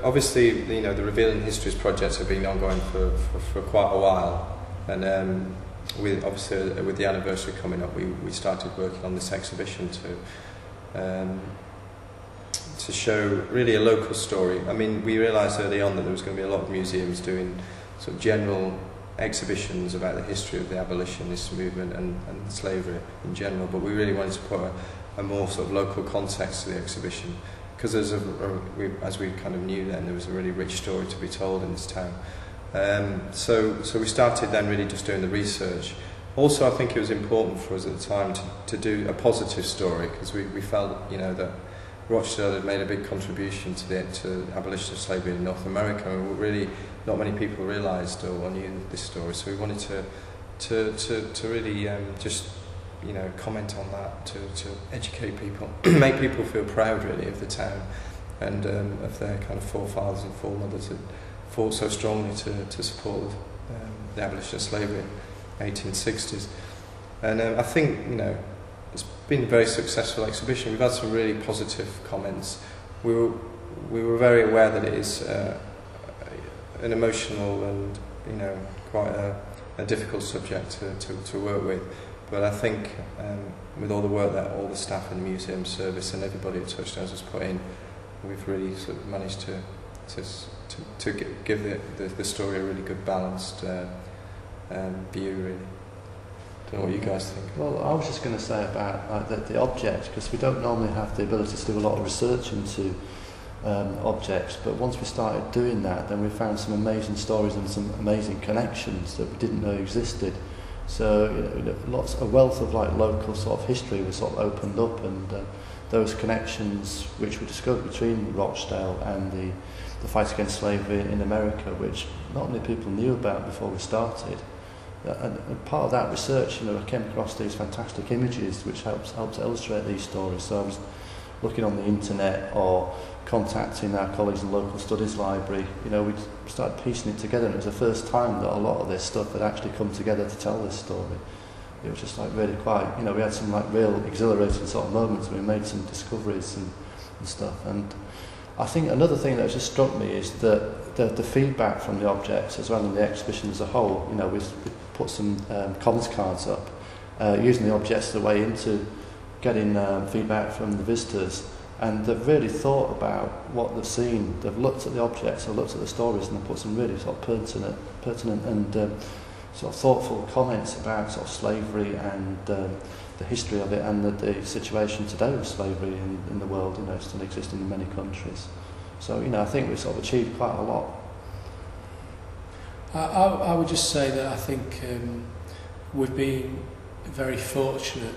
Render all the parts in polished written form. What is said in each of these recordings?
Obviously, you know, the Revealing Histories projects have been ongoing for quite a while, and with the anniversary coming up, we started working on this exhibition to show really a local story. I mean, we realised early on that there was going to be a lot of museums doing sort of general exhibitions about the history of the abolitionist movement and slavery in general, but we really wanted to put a more sort of local context to the exhibition, because as we kind of knew then, there was a really rich story to be told in this town. So we started then really just doing the research. Also, I think it was important for us at the time to do a positive story, because we felt, you know, that Rochdale had made a big contribution to the abolition of slavery in North America, and really not many people realised or knew this story. So we wanted to really just, you know, comment on that, to educate people, make people feel proud really of the town and of their kind of forefathers and foremothers that fought so strongly to support the abolition of slavery in the 1860s. And I think, you know, it's been a very successful exhibition. We've had some really positive comments. We were very aware that it is an emotional and, you know, quite a difficult subject to work with. But I think with all the work that all the staff in the museum service and everybody at Touchstones has put in, we've really sort of managed to give the story a really good balanced view, really. I don't know what you guys think. Well, I was just going to say about the objects, because we don't normally have the ability to do a lot of research into objects, but once we started doing that, then we found some amazing stories and some amazing connections that we didn't know existed. So, you know, a wealth of like local sort of history was sort of opened up, and those connections which we discovered between Rochdale and the fight against slavery in America, which not many people knew about before we started. And part of that research, you know, I came across these fantastic images which helps illustrate these stories. So I was looking on the internet or contacting our colleagues in the local studies library. You know, we started piecing it together, and it was the first time that a lot of this stuff had actually come together to tell this story. It was just like really quite, you know, we had some like real exhilarating sort of moments when we made some discoveries and stuff. And I think another thing that just struck me is that the feedback from the objects as well in the exhibition as a whole. You know, we put some comments cards up using the objects as a way into getting feedback from the visitors, and they've really thought about what they've seen. They've looked at the objects, they've looked at the stories, and they've put some really sort of pertinent and sort of thoughtful comments about sort of slavery and the history of it, and the situation today with slavery in the world, you know, still existing in many countries. So, you know, I think we've sort of achieved quite a lot. I would just say that I think we've been very fortunate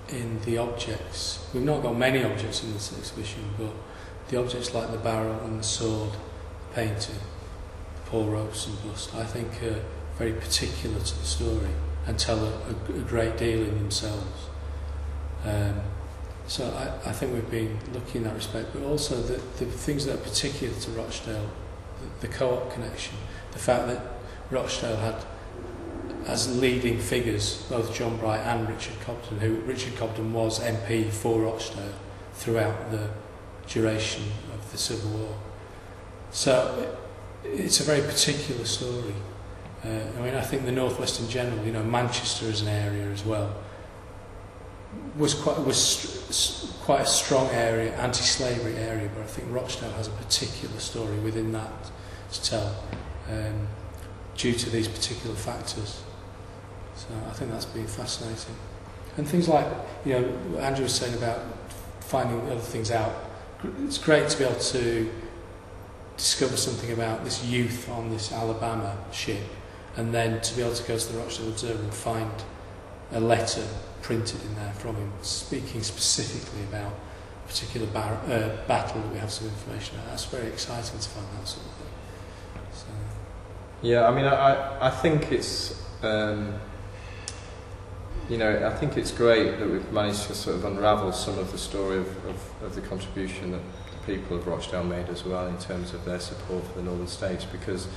in the objects. We've not got many objects in this exhibition, but the objects like the barrel and the sword, the painting, the Paul Robeson bust, I think are very particular to the story and tell a great deal in themselves. So I think we've been lucky in that respect, but also the things that are particular to Rochdale, the co-op connection, the fact that Rochdale had as leading figures both John Bright and Richard Cobden, who Richard Cobden was MP for Rochdale throughout the duration of the Civil War. So it's a very particular story. I mean, I think the North West in general, you know, Manchester as an area as well, was quite a strong area, anti-slavery area, but I think Rochdale has a particular story within that to tell, due to these particular factors. So I think that's been fascinating. And things like, you know, Andrew was saying about finding other things out. It's great to be able to discover something about this youth on this Alabama ship, and then to be able to go to the Rochdale Observer and find a letter printed in there from him speaking specifically about a particular battle that we have some information about. That's very exciting to find that sort of thing. So. Yeah, I mean, I think it's you know, I think it's great that we've managed to sort of unravel some of the story of the contribution that the people of Rochdale made as well in terms of their support for the Northern States, because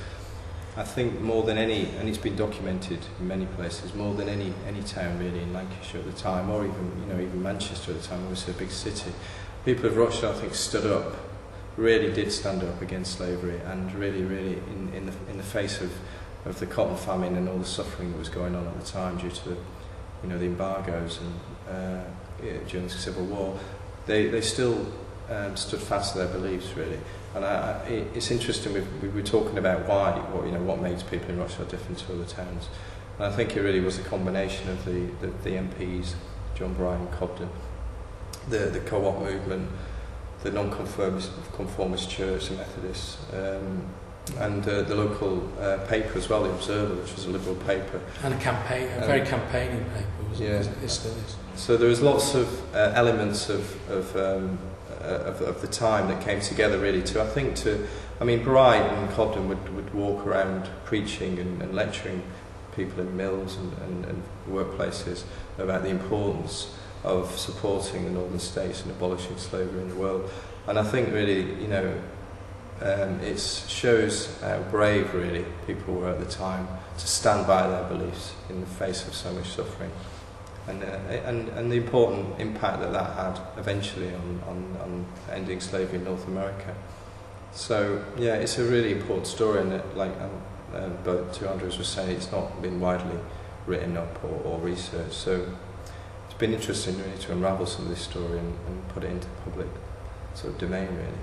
I think more than any, and it's been documented in many places, more than any town really in Lancashire at the time, or even, you know, even Manchester at the time, obviously a big city, people of Rochdale, I think, stood up really did stand up against slavery, and really in the face of the cotton famine and all the suffering that was going on at the time due to the embargoes and during the Civil War, they still stood fast to their beliefs, really. And it's interesting, we were talking about what makes people in Rochdale different to other towns. And I think it really was a combination of the MPs, John Bryan, Cobden, the co-op movement, the non-conformist church, the Methodists, and the local paper as well, the Observer, which was a Liberal paper. And a very campaigning paper, wasn't it? It still is. So there was lots of elements of the time that came together really Bright and Cobden would walk around preaching and lecturing people in mills and workplaces about the importance of supporting the northern states and abolishing slavery in the world. And I think really, it shows how brave really people were at the time to stand by their beliefs in the face of so much suffering. And the important impact that had eventually on ending slavery in North America. So yeah, it's a really important story, and both two Andrews were saying, it's not been widely written up or researched. So it's been interesting really to unravel some of this story and put it into the public sort of domain really.